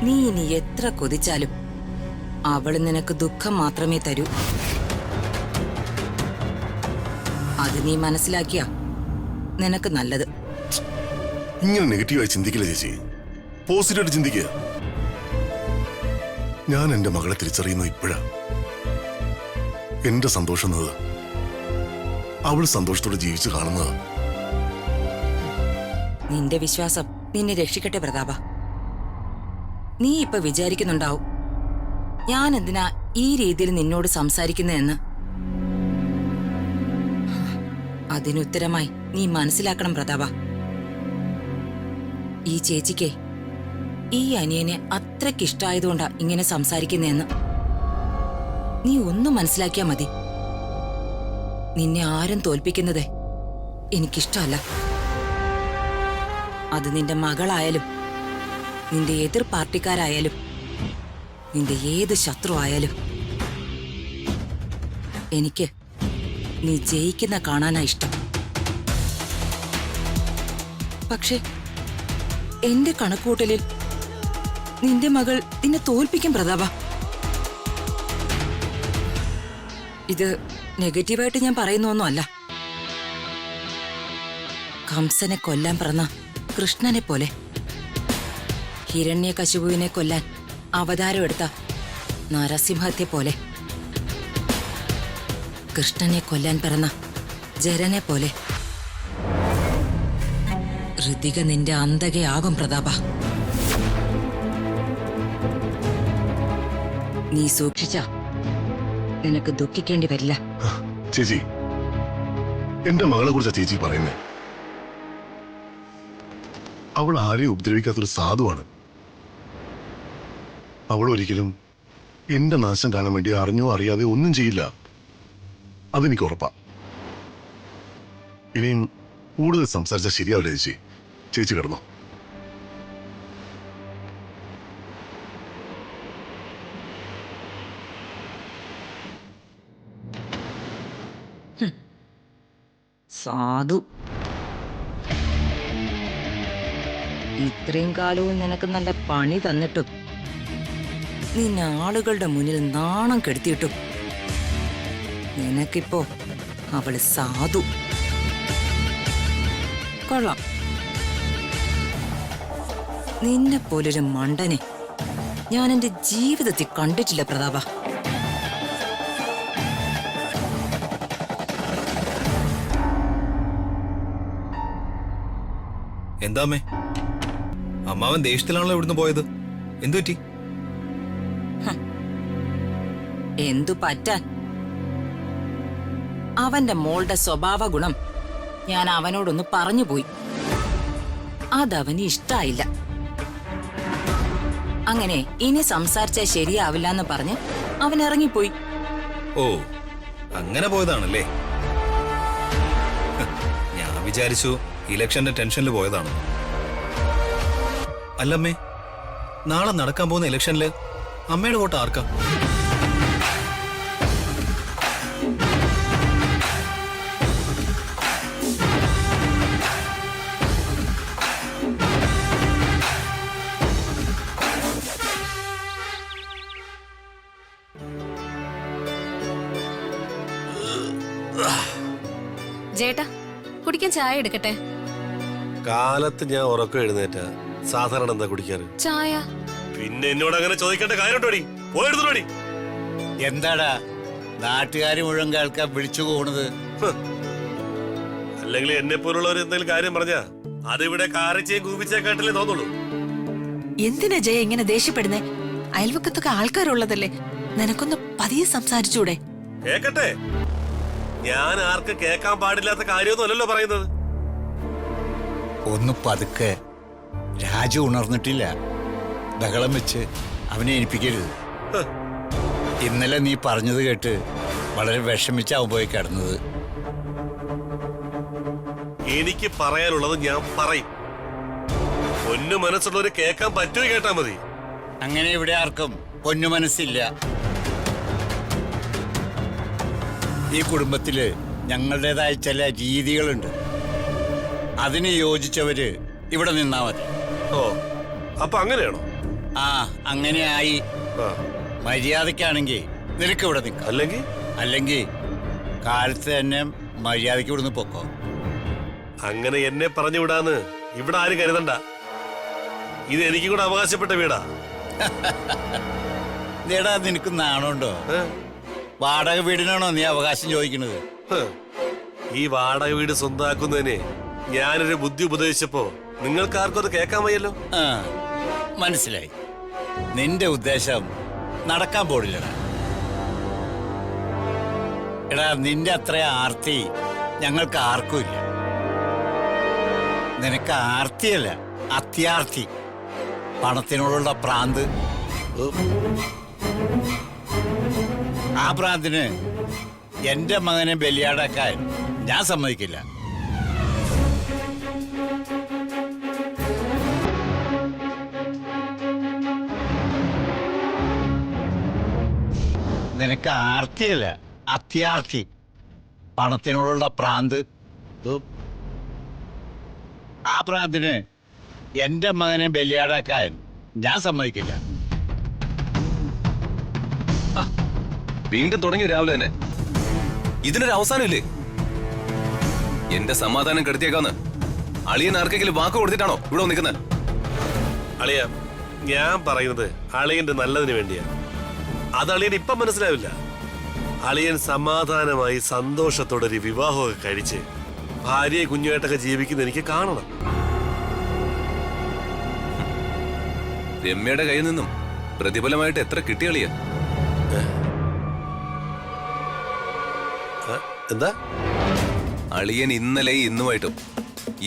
നീ ഇനി എത്ര കൊതിച്ചാലും അവള് നിനക്ക് ദുഃഖം മാത്രമേ തരൂ. അത് നീ മനസ്സിലാക്കിയ നിനക്ക് നല്ലത്. ഇങ്ങനെ നെഗറ്റീവായി ചിന്തിക്കില്ല ചേച്ചി, പോസിറ്റീവായിട്ട് ചിന്തിക്കുക. ഞാൻ എന്റെ മകളെ തിരിച്ചറിയുന്നത് ഇപ്പോഴാ. എന്റെ സന്തോഷം എന്നത് അവൾ സന്തോഷത്തോടെ ജീവിച്ചു കാണുന്നത്. നിന്റെ വിശ്വാസം നിന്നെ രക്ഷിക്കട്ടെ പ്രതാപ. നീ ഇപ്പൊ വിചാരിക്കുന്നുണ്ടാവും ഞാൻ എന്തിനാ ഈ രീതിയിൽ നിന്നോട് സംസാരിക്കുന്നതെന്ന്. അതിനുത്തരമായി നീ മനസ്സിലാക്കണം പ്രതാപ, ഈ ചേച്ചിക്ക് ഈ അനിയനെ അത്രയ്ക്കിഷ്ടായതുകൊണ്ടാ ഇങ്ങനെ സംസാരിക്കുന്നതെന്ന്. നീ ഒന്നും മനസ്സിലാക്കിയാ മതി. നിന്നെ ആരും തോൽപ്പിക്കുന്നത് എനിക്കിഷ്ടമല്ല. അത് നിന്റെ മകളായാലും നിന്റെ എതിർ പാർട്ടിക്കാരായാലും നിന്റെ ഏത് ശത്രു ആയാലും എനിക്ക് നീ ജയിക്കുന്ന കാണാനാ ഇഷ്ടം. പക്ഷെ എന്റെ കണക്കൂട്ടലിൽ നിന്റെ മകൾ നിന്നെ തോൽപ്പിക്കും പ്രതാപ. ഇത് നെഗറ്റീവായിട്ട് ഞാൻ പറയുന്നൊന്നുമല്ല. കംസനെ കൊല്ലാൻ പിറന്ന കൃഷ്ണനെ പോലെ, ഹിരണ്യകശിപുവിനെ കൊല്ലാൻ അവതാരമെടുത്ത നരസിംഹത്തെ പോലെ, കൃഷ്ണനെ കൊല്ലാൻ പിറന്ന ജരനെ പോലെ ഋതിക നിന്റെ അന്തകയാകും പ്രതാപ. നീ സൂക്ഷിച്ച നിനക്ക് ദുഃഖിക്കേണ്ടി വരില്ല. ചേച്ചി, എന്റെ മകളെ കുറിച്ചാ ചേച്ചി പറയുന്നേ. അവൾ ആരെയും ഉപദ്രവിക്കാത്തൊരു സാധുവാണ്. അവൾ ഒരിക്കലും എന്റെ നാശം കാണാൻ വേണ്ടി അറിഞ്ഞോ അറിയാതെ ഒന്നും ചെയ്യില്ല. അതെനിക്ക് ഉറപ്പാ. ഇനിയും കൂടുതൽ സംസാരിച്ചാൽ ശരിയാവില്ല ചേച്ചി. ചേച്ചി കിടന്നോ. സാധു, ഇത്രയും കാലവും നിനക്ക് നല്ല പണി തന്നിട്ടും നിന്നെ ആളുകളുടെ മുന്നിൽ നാണം കെടുത്തിയിട്ടും നിനക്കിപ്പോ അവള് സാധു. കൊള്ളാം. നിന്നെ പോലൊരു മണ്ടനെ ഞാൻ എന്റെ ജീവിതത്തിൽ കണ്ടിട്ടില്ല പ്രതാപ. എന്താമ്മേ, അമ്മാവൻ ദേഷ്യത്തിലാണല്ലോ ഇവിടുന്ന് പോയത്. എന്തു പറ്റി? എന്തു പറ്റാൻ? അവന്റെ മോളുടെ സ്വഭാവ ഗുണം ഞാൻ അവനോടൊന്ന് പറഞ്ഞുപോയി. അതവന് ഇഷ്ടായില്ല. അങ്ങനെ ഇനി സംസാരിച്ചാൽ ശരിയാവില്ല എന്ന് പറഞ്ഞ് അവൻ ഇറങ്ങിപ്പോയി. ഓ, അങ്ങനെ പോയതാണല്ലേ. ഞാൻ വിചാരിച്ചു ഇലക്ഷന്റെ ടെൻഷനിൽ പോയതാണ്. അല്ലമ്മേ, നാളെ നടക്കാൻ പോകുന്ന ഇലക്ഷനില് അമ്മയുടെ വോട്ട് ആർക്കാ? ചേട്ടാ, കുടിക്കാൻ ചായ എടുക്കട്ടെ? കാലത്ത് ഞാൻ ഉറക്കം എഴുന്നേറ്റ സാധാരണ എന്താ കുടിക്കാറ്? ചായ. പിന്നെ എന്നോട് അങ്ങനെ ചോദിക്കേണ്ട കാര്യമുണ്ടോടി? പോയെടുത്തോടി. എന്താടാ നാട്ടുകാര് മുഴുവൻ കേൾക്കാൻ വിളിച്ചു പോണത്? അല്ലെങ്കിൽ എന്നെ പോലുള്ളവർ എന്തെങ്കിലും കാര്യം പറഞ്ഞാ അതിവിടെ കാരച്ചേ കൂപിച്ചേ കേട്ടല്ലേ തോന്നുള്ളൂ. എന്തിനാ ജയ ഇങ്ങനെ ദേഷ്യപ്പെടുന്നേ? അയൽവക്കത്തൊക്കെ ആൾക്കാരുള്ളതല്ലേ, നിനക്കൊന്ന് പതിയെ സംസാരിച്ചൂടെ? കേക്കട്ടെ, ഞാൻ ആർക്ക് കേൾക്കാൻ പാടില്ലാത്ത കാര്യമൊന്നും അല്ലല്ലോ പറയുന്നത്. ഒന്ന് പതുക്കെ. രാജു ഉണർന്നിട്ടില്ല. ബഹളം വെച്ച് അവനെ ഏൽപ്പിക്കരുത്. ഇന്നലെ നീ പറഞ്ഞത് കേട്ട് വളരെ വിഷമിച്ചാവും പോയി കിടന്നത്. എനിക്ക് പറയാനുള്ളത് ഞാൻ പറയും. പൊന്നു മനസ്സുള്ളവര് കേൾക്കാൻ പറ്റുമോ കേട്ടാ മതി. അങ്ങനെ ഇവിടെ ആർക്കും പൊന്നു മനസ്സില്ല. ഈ കുടുംബത്തില് ഞങ്ങളുടേതായ ചില രീതികളുണ്ട്. അതിന് യോജിച്ചവര് ഇവിടെ നിന്നാ മതി. ഓ, അപ്പൊ അങ്ങനെയാണോ? ആ അങ്ങനെയായി. ആ, മര്യാദക്കാണെങ്കിൽ നിനക്ക് ഇവിടെ നിൽക്കാം, അല്ലെങ്കിൽ അല്ലെങ്കിൽ കാലത്ത് തന്നെ മര്യാദയ്ക്ക് ഇവിടുന്ന് പൊക്കോ. അങ്ങനെ എന്നെ പറഞ്ഞു വിടാന്ന് ഇവിടെ ആരും കരുതണ്ട. ഇത് എനിക്ക് കൂടെ അവകാശപ്പെട്ട വീടാ. ഇതേടാ നിനക്ക് നാണമുണ്ടോ? ഏ? വാടക വീടിനാണോ നീ അവകാശം ചോദിക്കുന്നത്? ഹ്. ഈ വാടക വീട് സ്വന്തമാക്കുന്നതിന് ഞാനൊരു ബുദ്ധി ഉപദേശിച്ചപ്പോ നിങ്ങൾക്ക് ആർക്കും അത് കേൾക്കാൻ വയ്യല്ലോ. ആ മനസ്സിലായി. നിന്റെ ഉദ്ദേശം നടക്കാൻ പോടില്ലടാ. എടാ നിന്റെ അത്ര ആർത്തി ഞങ്ങൾക്ക് ആർക്കും ഇല്ല. നിനക്ക് ആർത്തിയല്ല, അത്യാർത്തി, പണത്തിനോടുള്ള പ്രാന്ത്. ആ പ്രാന്തിന് എന്റെ മകനെ ബലിയാടാക്കാൻ ഞാൻ സമ്മതിക്കില്ല. നിനക്ക് ആർത്തിയല്ല, അത്യാർത്തി, പണത്തിനോടുള്ള പ്രാന്ത്. ആ പ്രാന്തിന് എന്റെ മകനെ ബലിയാടാക്കാൻ ഞാൻ സമ്മതിക്കില്ല. വീണ്ടും തുടങ്ങി രാവിലെ തന്നെ. ഇതിനൊരു അവസാനമില്ലേ? എന്റെ സമാധാനം കെടുത്തിയേക്കാന്ന് അളിയൻ ആർക്കെങ്കിലും വാക്ക് കൊടുത്തിട്ടാണോ ഇവിടെ നിൽക്കുന്നത്? അളിയ, ഞാൻ പറയുന്നത് അളിയന്റെ നല്ലതിന് വേണ്ടിയാ. അത് അളിയൻ ഇപ്പം മനസ്സിലാവില്ല. അളിയൻ സമാധാനമായി സന്തോഷത്തോടെ ഒരു വിവാഹമൊക്കെ കഴിച്ച് ഭാര്യയെ കുഞ്ഞുമായിട്ടൊക്കെ ജീവിക്കുന്ന എനിക്ക് കാണണം. രമ്യയുടെ കയ്യിൽ നിന്നും പ്രതിഫലമായിട്ട് എത്ര കിട്ടിയ അളിയ? എന്താ? അളിയൻ ഇന്നലെ ഇന്നുമായിട്ടും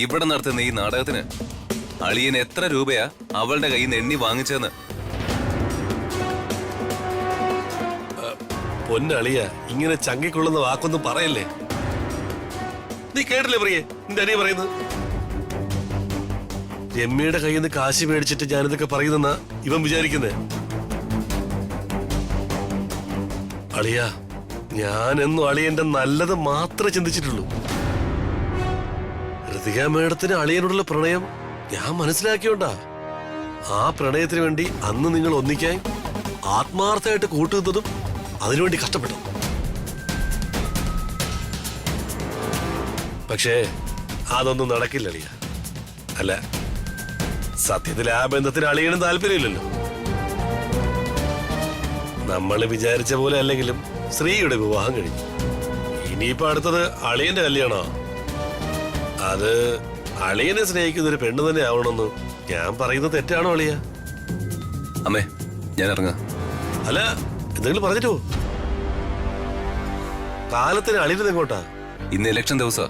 ഇവിടെ നടത്തുന്ന ഈ നാടകത്തിന് അളിയൻ എത്ര രൂപയാ അവളുടെ കയ്യിൽ നിന്ന് എണ്ണി വാങ്ങിച്ചതെന്ന്? പൊന്നളിയ, ഇങ്ങനെ ചങ്കിക്കൊള്ളുന്ന വാക്കൊന്നും പറയല്ലേ. നീ കേട്ടില്ലേ പ്രിയേ നിന്റെ അനിയ പറയുന്നത്? രമ്യയുടെ കയ്യിൽ നിന്ന് കാശ് മേടിച്ചിട്ട് ഞാനിതൊക്കെ പറയുന്നെന്നാ ഇവൻ വിചാരിക്കുന്നേ. അളിയ, ഞാനെന്നും അളിയന്റെ നല്ലത് മാത്രമേ ചിന്തിച്ചിട്ടുള്ളൂ. ഋതിക മേഡത്തിന് അളിയനോടുള്ള പ്രണയം ഞാൻ മനസ്സിലാക്കിയോണ്ടാ ആ പ്രണയത്തിന് വേണ്ടി അന്ന് നിങ്ങൾ ഒന്നിക്കാൻ ആത്മാർത്ഥമായിട്ട് കൂട്ടുന്നതും അതിനുവേണ്ടി കഷ്ടപ്പെട്ടു. പക്ഷേ അതൊന്നും നടക്കില്ല അളിയ. അല്ല, സത്യത്തിൽ ആ ബന്ധത്തിന് അളിയനും താല്പര്യമില്ലല്ലോ. നമ്മൾ വിചാരിച്ച പോലെ അല്ലെങ്കിലും ശ്രീയുടെ വിവാഹം കഴിഞ്ഞു. ഇനിയിപ്പോ അടുത്തത് അളിയന്റെ കല്യാണോ? അത് അളിയനെ സ്നേഹിക്കുന്ന ഒരു പെണ്ണ് തന്നെ ആവണമെന്ന് ഞാൻ പറയുന്നത് തെറ്റാണോ അളിയ? അമ്മേ, ഞാൻ ഇറങ്ങാം. അല്ല, എന്തെങ്കിലും പറഞ്ഞിട്ടോ? കാലത്തിന് അളിയത് എങ്ങോട്ടാ? ഇന്ന് ഇലക്ഷൻ ദിവസാ.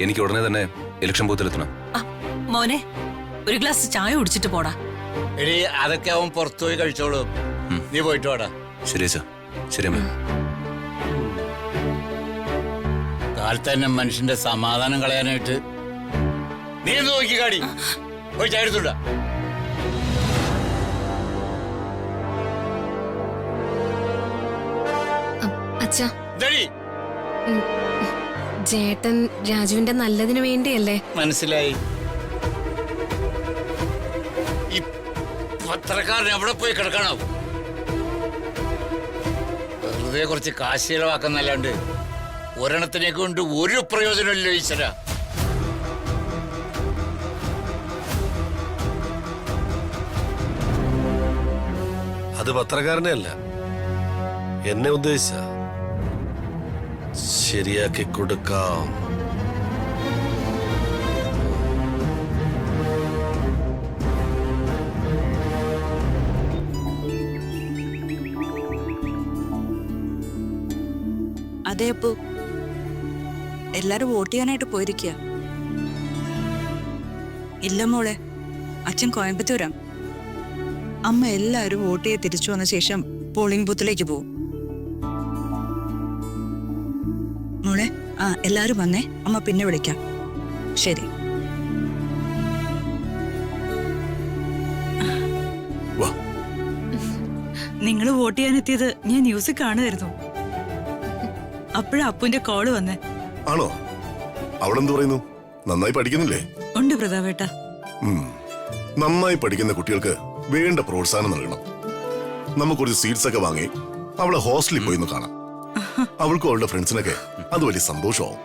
എനിക്ക് ഉടനെ തന്നെ ഇലക്ഷൻ ബൂത്തിലെത്തണം. ആ, മോനെ ഒരു ഗ്ലാസ് ചായ കുടിച്ചിട്ട് പോടാ. എടീ അതൊക്കെ അവൻ പുറത്തുപോയി കഴിച്ചോളൂ. നീ പോയിട്ട് വാടാ. ശരി അച്ഛാ. ശരി അമ്മേ. കാലത്ത് തന്നെ മനുഷ്യന്റെ സമാധാനം കളയാനായിട്ട് നീ ഒന്ന് നോക്കി കാടി. പോയി ചായ എടുത്തുടാ. അച്ഛാ, ഇതെടി. ജേട്ടൻ രാജുവിന്റെ നല്ലതിനു വേണ്ടിയല്ലേ? മനസ്സിലായി. ഈ പത്രക്കാരൻ എവിടെ പോയി കിടക്കണോ? വെറുതെ കുറച്ച് കാശ് ചെലവാക്കുന്നല്ലാണ്ട് ഒരെണ്ണത്തിനെ കൊണ്ട് ഒരു പ്രയോജനമില്ല ഈശ്വര. അത് പത്രക്കാരനെ അല്ല, എന്നെ ഉദ്ദേശിച്ച. ശരിയാക്കി കൊടുക്കാം. അതെ അപ്പു, എല്ലാരും വോട്ട് ചെയ്യാനായിട്ട് പോയിരിക്കുക. ഇല്ല മോളെ, അച്ഛൻ കോയമ്പത്തൂരാ. അമ്മ എല്ലാരും വോട്ട് ചെയ്ത് തിരിച്ചു വന്ന ശേഷം പോളിംഗ് ബൂത്തിലേക്ക് പോകും. മോളെ, ആ എല്ലാരും വന്നേ, അമ്മ പിന്നെ വിളിക്കാം. ശരി. നിങ്ങൾ വോട്ട് ചെയ്യാനെത്തിയത് ഞാൻ ന്യൂസിൽ കാണുമായിരുന്നു. അപ്പോഴാ അപ്പുന്റെ കോള് വന്നേ. ആണോ? അവളെന്ത് പറയുന്നു? നന്നായി പഠിക്കുന്നില്ലേ? ഉണ്ട് പ്രതാപേട്ട. നന്നായി പഠിക്കുന്ന കുട്ടികൾക്ക് വേണ്ട പ്രോത്സാഹനം നൽകണം. നമുക്കൊരു സീറ്റ്സ് ഒക്കെ വാങ്ങി അവളെ ഹോസ്റ്റലിൽ പോയി ഒന്ന് കാണാം. അവൾക്കും അവളുടെ ഫ്രണ്ട്സിനൊക്കെ അത് വലിയ സന്തോഷമാവും.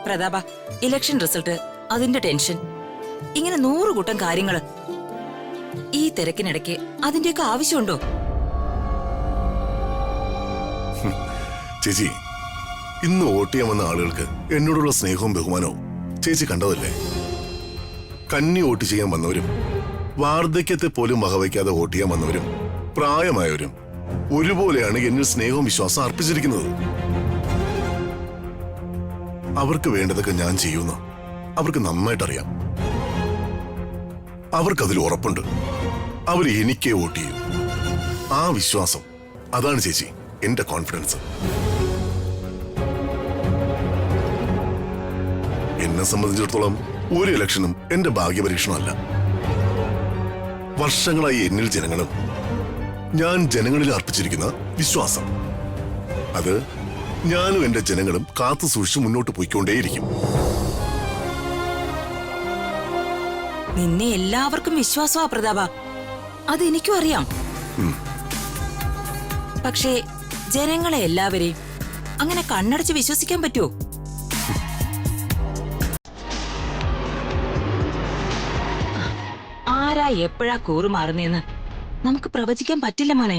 പ്രതാപ, ഇലക്ഷൻ റിസൾട്ട്, അതിന്റെ ടെൻഷൻ, ഇങ്ങനെ 100 കൂട്ടം കാര്യങ്ങള്. ഈ തിരക്കിനിടയ്ക്ക് അതിന്റെയൊക്കെ ആവശ്യമുണ്ടോ? ചേച്ചി, ഇന്ന് വോട്ട് ചെയ്യാൻ വന്ന ആളുകൾക്ക് എന്നോടുള്ള സ്നേഹവും ബഹുമാനവും ചേച്ചി കണ്ടതല്ലേ? കന്നി വോട്ട് ചെയ്യാൻ വന്നവരും വാർദ്ധക്യത്തെ പോലും വകവയ്ക്കാതെ വോട്ട് ചെയ്യാൻ വന്നവരും പ്രായമായവരും ഒരുപോലെയാണ് എന്നിൽ സ്നേഹവും വിശ്വാസം അർപ്പിച്ചിരിക്കുന്നത്. അവർക്ക് വേണ്ടതൊക്കെ ഞാൻ ചെയ്യുന്നു അവർക്ക് നന്നായിട്ടറിയാം. അവർക്കതിൽ ഉറപ്പുണ്ട്. അവർ എനിക്കേ വോട്ട് ചെയ്യും. ആ വിശ്വാസം, അതാണ് ചേച്ചി എന്റെ കോൺഫിഡൻസ്. എന്നെ സംബന്ധിച്ചിടത്തോളം ഒരു ഇലക്ഷനും എന്റെ ഭാഗ്യപരീക്ഷണമല്ല. വർഷങ്ങളായി എന്നിൽ ജനങ്ങളും ഞാൻ ജനങ്ങളിൽ അർപ്പിച്ചിരിക്കുന്ന വിശ്വാസം, അത് ഞാനും എന്റെ ജനങ്ങളും കാത്തു സൂക്ഷിച്ച് മുന്നോട്ട് പോയിക്കൊണ്ടേയിരിക്കും. നിന്നെ എല്ലാവർക്കും വിശ്വാസമാ പ്രതാപ, അത് എനിക്കും അറിയാം. പക്ഷേ ജനങ്ങളെ എല്ലാവരെയും അങ്ങനെ കണ്ണടച്ച് വിശ്വസിക്കാൻ പറ്റുമോ? ആരാ എപ്പോഴാ കൂറുമാറുന്നേന്ന് നമുക്ക് പ്രവചിക്കാൻ പറ്റില്ല മോനെ.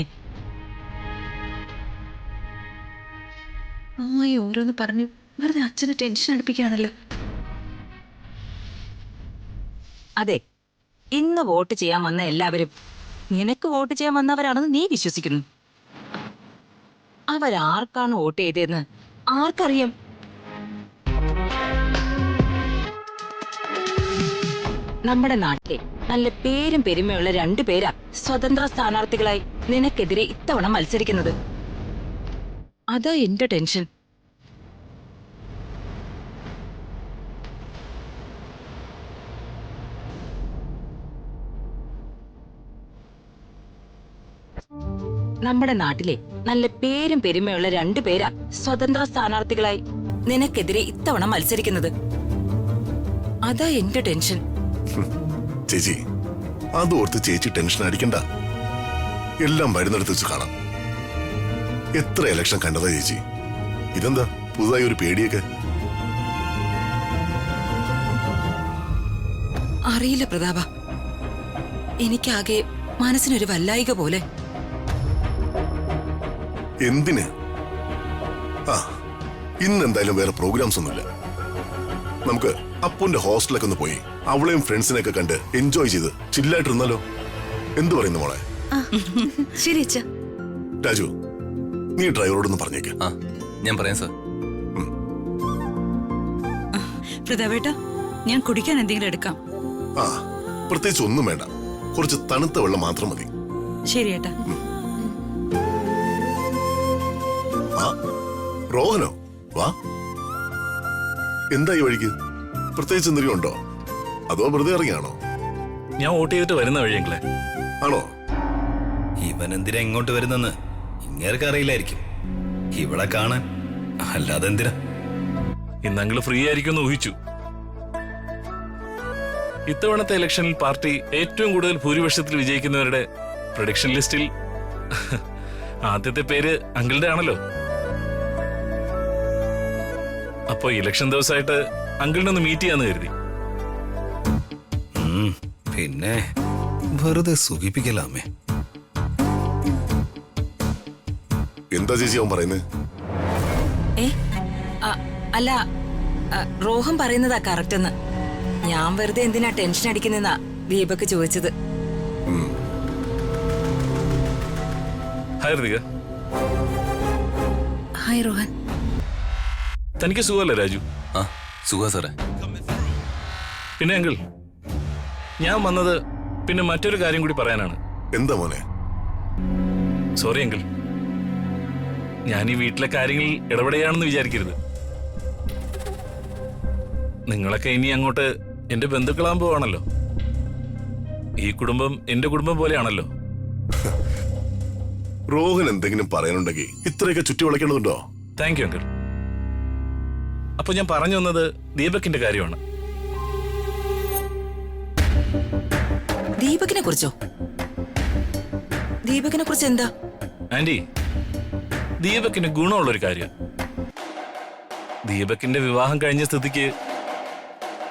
അമ്മായി ഓരോന്ന് പറഞ്ഞു വെറുതെ അച്ഛനെ ടെൻഷൻ അടുപ്പിക്കുകയാണല്ലോ. അതെ, ഇന്ന് വോട്ട് ചെയ്യാൻ വന്ന എല്ലാവരും നിനക്ക് വോട്ട് ചെയ്യാൻ വന്നവരാണെന്ന് നീ വിശ്വസിക്കുന്നു. അവരാർക്കാണ് വോട്ട് ചെയ്തതെന്ന് ആർക്കറിയാം? നമ്മുടെ നാട്ടിലെ നല്ല പേരും പെരുമയുള്ള 2 പേരാ സ്വതന്ത്ര സ്ഥാനാർത്ഥികളായി നിനക്കെതിരെ ഇത്തവണ മത്സരിക്കുന്നത്. അതാ എന്റെ ടെൻഷൻ. നമ്മുടെ നാട്ടിലെ നല്ല പേരും പെരുമയുള്ള 2 പേരാ സ്വതന്ത്ര സ്ഥാനാർത്ഥികളായി നിനക്കെതിരെ ഇത്തവണ മത്സരിക്കുന്നത്. അതാ എന്റെ ടെൻഷൻ. ചേച്ചി, അതോർത്ത് ചേച്ചി ടെൻഷൻ അടിക്കണ്ട. എല്ലാം വരുന്നിടത്ത് വെച്ച് കാണാം. എത്ര ഇലക്ഷൻ കണ്ടതാ ചേച്ചി? ഇതെന്താ പുതുതായി ഒരു പേടിയൊക്കെ? അറിയില്ല പ്രതാപ, എനിക്കാകെ മനസ്സിനൊരു വല്ലായിക പോലെ. എന്തിന്? ആ, ഇന്ന് എന്തായാലും വേറെ പ്രോഗ്രാംസ് ഒന്നുമില്ല. നമുക്ക് അപ്പുന്റെ ഹോസ്റ്റലൊക്കെ ഒന്ന് പോയി അവളെയും ഫ്രണ്ട്സിനെയൊക്കെ കണ്ട് എൻജോയ് ചെയ്ത് ചില്ലായിട്ടിരുന്നല്ലോ. എന്തു പറയുന്നു മോളെ? ശരി അച്ഛാ. രാജു, നീ ഡ്രൈവറോടൊന്ന് പറഞ്ഞേക്ക്. ആ, ഞാൻ പറയാം സാർ. പ്രതാപേട്ട, ഞാൻ കുടിക്കാൻ എന്തെങ്കിലും എടുക്കാം. ആ, പ്രത്യേകിച്ച് ഒന്നും വേണ്ട. കുറച്ച് തണുത്ത വെള്ളം മാത്രം മതി. ശരി ഏട്ടാ. ആ, റോഹനോ, വാ. എന്താ ഈ വഴിക്ക്? പ്രത്യേകിച്ച് എന്തെങ്കിലും ഉണ്ടോ? അതോ വെറുതെ ഇറങ്ങിയാണോ? ഞാൻ വോട്ട് ചെയ്തിട്ട് വരുന്ന വഴിയെങ്കിലേ. ആണോ? ഇവൻ എന്തിനാ ഇങ്ങോട്ട് വരുന്നെന്ന് ഇങ്ങേർക്ക് അറിയില്ലായിരിക്കും. ഇവിടെ കാണാൻ, അല്ലാതെ എന്തിനാ? ഇന്നെങ്കിലും ഫ്രീ ആയിരിക്കുമെന്ന് ഊഹിച്ചു. ഇത്തവണത്തെ ഇലക്ഷനിൽ പാർട്ടി ഏറ്റവും കൂടുതൽ ഭൂരിപക്ഷത്തിൽ വിജയിക്കുന്നവരുടെ പ്രൊഡിക്ഷൻ ലിസ്റ്റിൽ ആദ്യത്തെ പേര് അങ്കിളുടെ ആണല്ലോ. അപ്പൊ ഇലക്ഷൻ ദിവസമായിട്ട് അങ്കിളിനെ ഒന്ന് മീറ്റ് ചെയ്യാന്ന് കരുതി. പിന്നെ വെറുതെ സുഖിപ്പിക്കലാമേ. എന്താ ചേച്ചി അവൻ പറയുന്നത്? അല്ല, റോഹൻ പറയുന്നതാ കറക്റ്റ് എന്ന്. ഞാൻ വെറുതെ എന്തിനാ ടെൻഷൻ അടിക്കുന്നെന്നാ ദീപക് ചോദിച്ചത്. ഹായ് ഋതിക. ഹായ് റോഹൻ. തനിക്ക് സുഖമല്ലേ രാജു? ആ, സുഖ സാറേ. പിന്നെ അങ്കിൾ, ഞാൻ വന്നത് പിന്നെ മറ്റൊരു കാര്യം കൂടി പറയാനാണ്. എന്താ മോനെ? സോറി അങ്കിൾ, ഞാൻ ഈ വീട്ടിലെ കാര്യങ്ങളിൽ ഇടപെടുകയാണെന്ന് വിചാരിക്കരുത്. നിങ്ങളൊക്കെ ഇനി അങ്ങോട്ട് എന്റെ ബന്ധുക്കളാകാൻ പോവാണല്ലോ. ഈ കുടുംബം എന്റെ കുടുംബം പോലെയാണല്ലോ. റോഹൻ എന്തെങ്കിലും പറയാനുണ്ടെങ്കിൽ ഇത്രയൊക്കെ ചുറ്റി വളയ്ക്കേണ്ടതുണ്ടോ? Thank you uncle. അപ്പൊ ഞാൻ പറഞ്ഞു വന്നത് ദീപകിന്റെ കാര്യമാണ്. ദീപകിനെ കുറിച്ചോ? ദീപകിനെ കുറിച്ച് എന്താ? ആന്റി, ദീപകിന് ഗുണമുള്ളൊരു കാര്യം. ദീപകിന്റെ വിവാഹം കഴിഞ്ഞ സ്ഥിതിക്ക്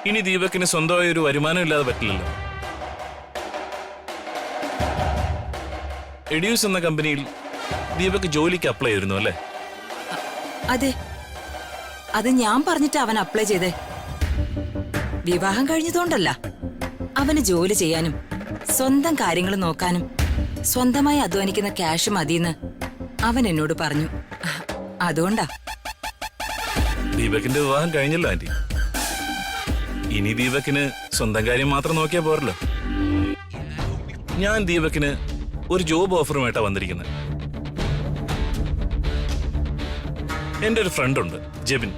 ഇനി ദീപകിന് സ്വന്തമായ ഒരു വരുമാനം ഇല്ലാതെ പറ്റില്ലല്ലോ. എഡ്യൂസ് എന്ന കമ്പനിയിൽ ദീപക് ജോലിക്ക് അപ്ലൈ ചെയ്തിരുന്നു അല്ലേ? അതെ, അത് ഞാൻ പറഞ്ഞിട്ട് അവൻ അപ്ലൈ ചെയ്തേ. വിവാഹം കഴിഞ്ഞതുകൊണ്ടല്ല. അവന് ജോലി ചെയ്യാനും സ്വന്തം കാര്യങ്ങൾ നോക്കാനും സ്വന്തമായി അധ്വാനിക്കുന്ന ക്യാഷ് മതിയെന്ന് അവൻ എന്നോട് പറഞ്ഞു. അതുകൊണ്ടാ. ദീപകിന്റെ വിവാഹം കഴിഞ്ഞല്ലോ ആന്റി. ഇനി ദീപകിന് സ്വന്തം കാര്യം മാത്രം നോക്കിയാൽ പോരല്ലോ. ഞാൻ ദീപകിന് ഒരു ജോബ് ഓഫറുമായിട്ടാണ് വന്നിരിക്കുന്നത്. എന്റെ ഒരു ഫ്രണ്ട് ഉണ്ട്, ജെബിൻ.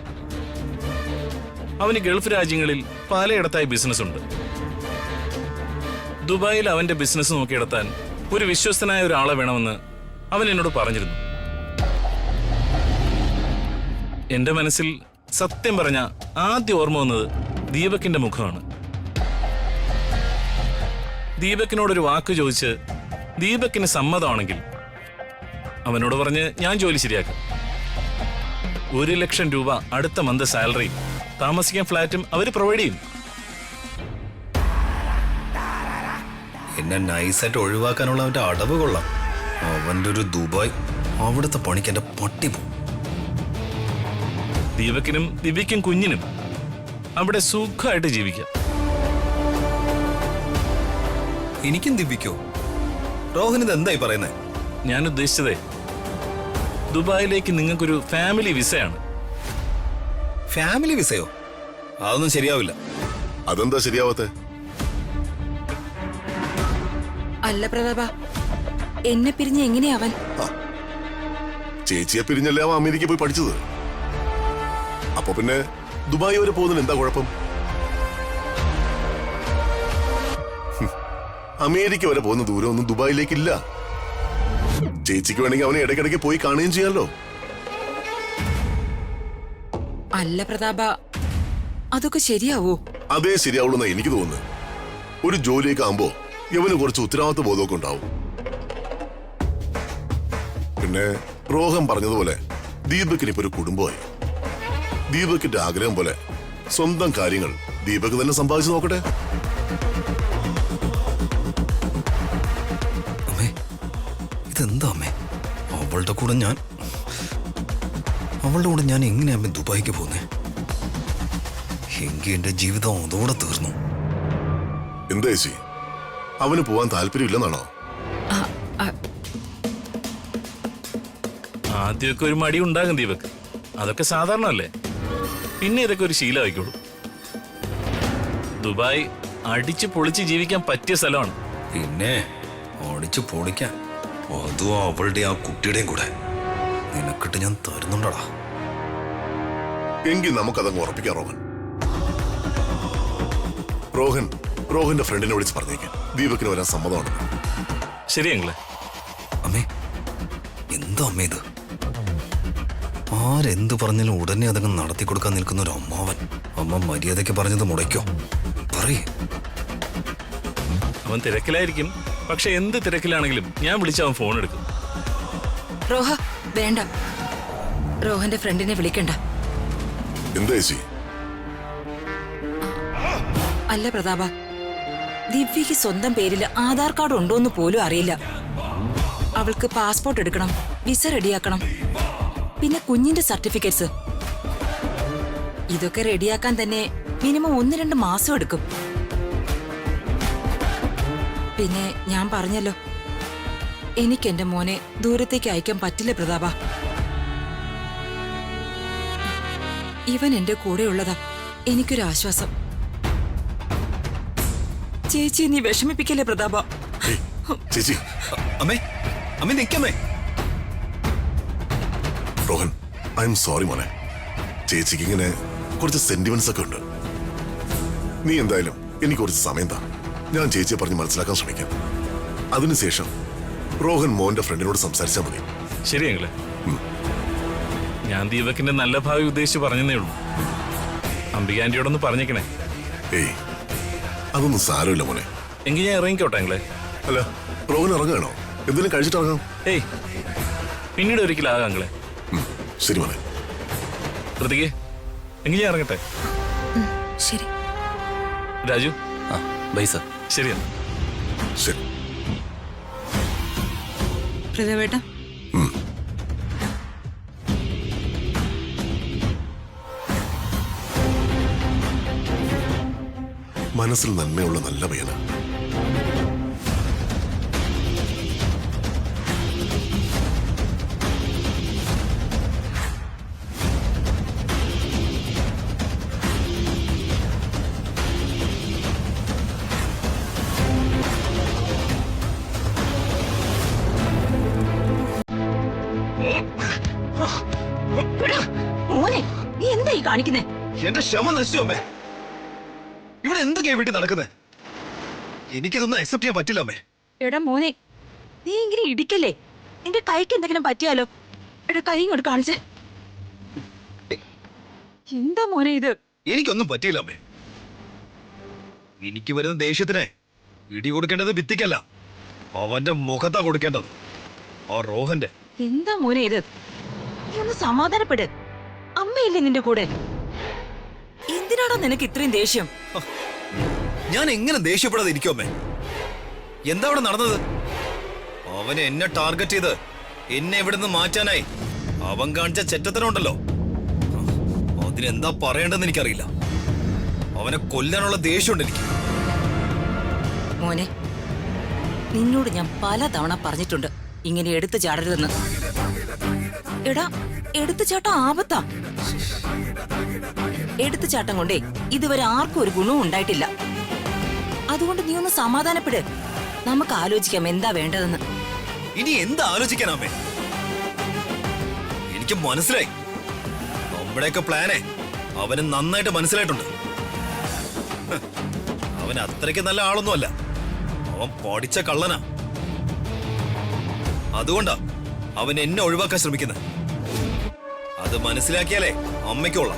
അവന് ഗൾഫ് രാജ്യങ്ങളിൽ പലയിടത്തായി ബിസിനസ് ഉണ്ട്. ദുബായിൽ അവന്റെ ബിസിനസ് നോക്കിയെടുത്താൻ ഒരു വിശ്വസ്തനായ ഒരാളെ വേണമെന്ന് അവൻ എന്നോട് പറഞ്ഞിരുന്നു. എന്റെ മനസ്സിൽ സത്യം പറഞ്ഞ ആദ്യം ഓർമ്മ വന്നത് ദീപകിന്റെ മുഖമാണ്. ദീപകിനോടൊരു വാക്ക് ചോദിച്ച് ദീപകിന് സമ്മതമാണെങ്കിൽ അവനോട് പറഞ്ഞ് ഞാൻ ജോലി ശരിയാക്കാം. 1 ലക്ഷം രൂപ അടുത്ത മന്ത് സാലറി, താമസിക്കാൻ ഫ്ലാറ്റും അവര് പ്രൊവൈഡ് ചെയ്യും. എന്നെ നൈസായിട്ട് ഒഴിവാക്കാനുള്ള അവന്റെ അടവ് കൊള്ളാം. അവന്റെ ഒരു ദുബായ്, അവിടുത്തെ പണിക്ക് എന്റെ പട്ടി പോകും. ദീപകിനും ദിവ്യയ്ക്കും കുഞ്ഞിനും അവിടെ സുഖമായിട്ട് ജീവിക്കാം. എനിക്കും ദിവ്യക്കോ? റോഹൻ ഇത് എന്തായി പറയുന്നേ? ഞാൻ ഉദ്ദേശിച്ചതേ, ദുബായിലേക്ക് നിങ്ങൾക്കൊരു ഫാമിലി വിസയാണ്. ഫാമിലി വിസയോ? അതൊന്നും ശരിയാവില്ല. അതെന്താ ശരിയാവാത്തെ? അല്ല പ്രതാപ, എന്നെ പിരിഞ്ഞ് എങ്ങനെയാ അവൻ? ചേച്ചിയെ പിരിഞ്ഞല്ലേ അവൻ അമേരിക്ക പോയി പഠിച്ചത്. അപ്പൊ പിന്നെ ദുബായ് വരെ പോകുന്നതിന് എന്താ കുഴപ്പം? അമേരിക്ക വരെ പോകുന്ന ദൂരമൊന്നും ദുബായിലേക്കില്ല. ചേച്ചിക്ക് വേണമെങ്കിൽ അവനെ ഇടയ്ക്കിടയ്ക്ക് പോയി കാണുകയും ചെയ്യാലോ. അല്ല പ്രതാപ, അതൊക്കെ ശരിയാവോ? അതേ ശരിയാവുള്ളൂ എനിക്ക് തോന്നുന്നു. ഒരു ജോലിയൊക്കെ ആകുമ്പോ ഇവന് കുറച്ച് ഉത്തരവാദിത്വ ബോധമൊക്കെ ഉണ്ടാവും. പിന്നെ റോഹൻ പറഞ്ഞതുപോലെ ദീപകിന് ഇപ്പൊ ഒരു കുടുംബമായി. ദീപകിന്റെ ആഗ്രഹം പോലെ സ്വന്തം കാര്യങ്ങൾ ദീപക് തന്നെ സമ്പാദിച്ചു നോക്കട്ടെ. അമ്മേ, ഇതെന്താ അമ്മേ? അവളുടെ കൂടെ ഞാൻ എങ്ങനെയാ അമ്മ ദുബായിക്ക് പോന്നേ? എങ്കിൽ എന്റെ ജീവിതം അതോടെ തീർന്നു. എന്താ ചേച്ചി, അവന് പോവാൻ താല്പര്യമില്ലെന്നാണോ? ആദ്യമൊക്കെ ഒരു മടി ഉണ്ടാകും ദീപക്, അതൊക്കെ സാധാരണ അല്ലേ. പിന്നെ ഇതൊക്കെ ഒരു ശീലമായിക്കോളൂ. ദുബായ് അടിച്ചു പൊളിച്ച് ജീവിക്കാൻ പറ്റിയ സ്ഥലമാണ്. പിന്നെ ഓടിച്ചു പൊളിക്കാൻ, അതും അവളുടെ ആ കുട്ടിയുടെയും കൂടെ നിനക്കിട്ട് ഞാൻ തരുന്നുണ്ടടാ. എങ്കിൽ നമുക്കതങ്ങ് ഉറപ്പിക്കാം. റോഹന്റെ ഫ്രണ്ടിനെ വിളിച്ച് പറഞ്ഞേക്കാം ദീപകിന് വരാൻ സമ്മതമാണ്. ശരിയെങ്കിലേ. അമ്മേ, എന്താ അമ്മേ ഇത്? ആരെന്ത് പറഞ്ഞാലും ഉടനെ അതങ്ങ് നടത്തി കൊടുക്കാൻ നിൽക്കുന്ന ഒരു അമ്മാവൻ. അമ്മ മര്യാദയ്ക്ക് പറഞ്ഞത് മുടയ്ക്കോ? പറയേ. അവൻ തിരക്കിലായിരിക്കും, പക്ഷെ എന്ത് തിരക്കിലാണെങ്കിലും ഞാൻ വിളിച്ച് അവൻ ഫോൺ എടുക്കും. റോഹ വേണ്ട, റോഹന്റെ ഫ്രണ്ടിനെ വിളിക്കണ്ട. എന്താ ചേച്ചി? അല്ല പ്രതാപ, ദിവ്യക്ക് സ്വന്തം പേരിൽ ആധാർ കാർഡ് ഉണ്ടോന്ന് പോലും അറിയില്ല. അവൾക്ക് പാസ്പോർട്ട് എടുക്കണം, വിസ റെഡിയാക്കണം, പിന്നെ കുഞ്ഞിന്റെ സർട്ടിഫിക്കറ്റ്സ്. ഇതൊക്കെ റെഡിയാക്കാൻ തന്നെ മിനിമം 1-2 മാസം എടുക്കും. പിന്നെ ഞാൻ പറഞ്ഞല്ലോ, എനിക്ക് എന്റെ മോനെ ദൂരത്തേക്ക് അയക്കാൻ പറ്റില്ല പ്രതാപ. ഇവൻ എന്റെ കൂടെയുള്ളതാ എനിക്കൊരു ആശ്വാസം. ചേച്ചി നീ വിഷമിപ്പിക്കല്ലേ പ്രതാപ. ചേച്ചി, അമ്മേ, അമ്മേ നിക്കമ്മേ. റോഹൻ, ഐ എം സോറി മോനെ. ചേച്ചിക്ക് ഇങ്ങനെ കുറച്ച് സെന്റിമെന്റ്സ് ഒക്കെ ഉണ്ട്. നീ എന്തായാലും എനിക്ക് കുറച്ച് സമയം താ. ഞാൻ ചേച്ചിയെ പറഞ്ഞ് മനസ്സിലാക്കാൻ ശ്രമിക്കാം. അതിനുശേഷം റോഹൻ മോന്റെ ഫ്രണ്ടിനോട് സംസാരിച്ചാൽ മതി. ശരിയെങ്കിലേ. ഞാൻ ദീപകിന്റെ നല്ല ഭാവി ഉദ്ദേശിച്ച് പറഞ്ഞതേ ഉള്ളൂ. അംബിക ആന്റിയോടൊന്ന് പറഞ്ഞേക്കണേ. ഏയ്, അതൊന്നും സാരമില്ല മോനെ. എങ്കിൽ ഞാൻ ഇറങ്ങിക്കോട്ടെ അങ്ങളെ. അല്ല റോഹൻ ഇറങ്ങുകയാണോ? എന്തെങ്കിലും കഴിച്ചിട്ട് ഇറങ്ങാം. ഏയ് പിന്നീട് ഒരിക്കലാകാം അങ്ങളെ. ശരി മോനെ. കൃതികെ എങ്കിൽ ഞാൻ ഇറങ്ങട്ടെ. ശരി. രാജു ആ ബൈ സർ. ശരിയാ. ശരി. പ്രതാപേട്ട മനസ്സിൽ നന്മയുള്ള നല്ല പയ്യന. മോനെ നീ എന്താ ഈ കാണിക്കുന്നേ? എന്റെ ക്ഷമ നശിച്ചു അമ്മേ. ഇവിടെ എന്തൊക്കെയാ വീട്ടിൽ നടക്കുന്നത്? എനിക്കിതൊന്നും അക്സെപ്റ്റ് ചെയ്യാൻ പറ്റില്ല അമ്മേ. എടാ മോനെ നീ ഇങ്ങനെ ഇടിക്കല്ലേ, നിന്റെ കൈക്ക് എന്തെങ്കിലും പറ്റിയാലോ? എടാ കൈ ഇങ്ങോട്ട് കാണിച്ചേ. എന്താ മോനെ ഇത്? എനിക്കൊന്നും പറ്റിയില്ല അമ്മേ. എനിക്ക് വരുന്ന ദേഷ്യത്തിന് ഇടി കൊടുക്കേണ്ടത് ഭിത്തിക്കല്ല, അവന്റെ മുഖത്താ കൊടുക്കേണ്ടത്. ആ റോഹന്റെ. എന്താ മോനെ ഇത്? നീ ഒന്ന് സമാധാനപ്പെട്. അമ്മയില്ലേ നിന്റെ കൂടെ? എന്തിനാടാ നിനക്ക് ഇത്രയും ദേഷ്യം? ഞാൻ എങ്ങനെ ദേഷ്യപ്പെടാതെ ഇരിക്കും അമ്മേ? എന്താ അവിടെ നടന്നത്? അവന് എന്നെ ടാർഗറ്റ് ചെയ്ത് എന്നെ ഇവിടുന്ന് മാറ്റാനായി അവൻ കാണിച്ച ചെറ്റത്തനുണ്ടല്ലോ, അതിനെന്താ പറയേണ്ടെന്ന് എനിക്കറിയില്ല. അവനെ കൊല്ലാനുള്ള ദേഷ്യമുണ്ട് എനിക്ക്. മോനെ നിന്നോട് ഞാൻ പലതവണ പറഞ്ഞിട്ടുണ്ട് ഇങ്ങനെ എടുത്തു ചാടരുതെന്ന്. എടാ എടുത്തു ചാട്ടം ആപത്താ. എടുത്തു ചാട്ടം കൊണ്ടേ ഇതുവരെ ആർക്കും ഒരു ഗുണവും ഉണ്ടായിട്ടില്ല. അതുകൊണ്ട് നീ ഒന്ന് സമാധാനപ്പെട്. നമുക്ക് ആലോചിക്കാം എന്താ വേണ്ടതെന്ന്. ഇനി എന്താ ആലോചിക്കാനാമേ? എനിക്ക് മനസ്സിലായി. നമ്മുടെയൊക്കെ പ്ലാനെ അവന് നന്നായിട്ട് മനസ്സിലായിട്ടുണ്ട്. അവൻ അത്രയ്ക്ക് നല്ല ആളൊന്നുമല്ല, അവൻ പഠിച്ച കള്ളനാ. അതുകൊണ്ടാ അവൻ എന്നെ ഒഴിവാക്കാൻ ശ്രമിക്കുന്നത്. അത് മനസ്സിലാക്കിയാലേ അമ്മയ്ക്കുള്ള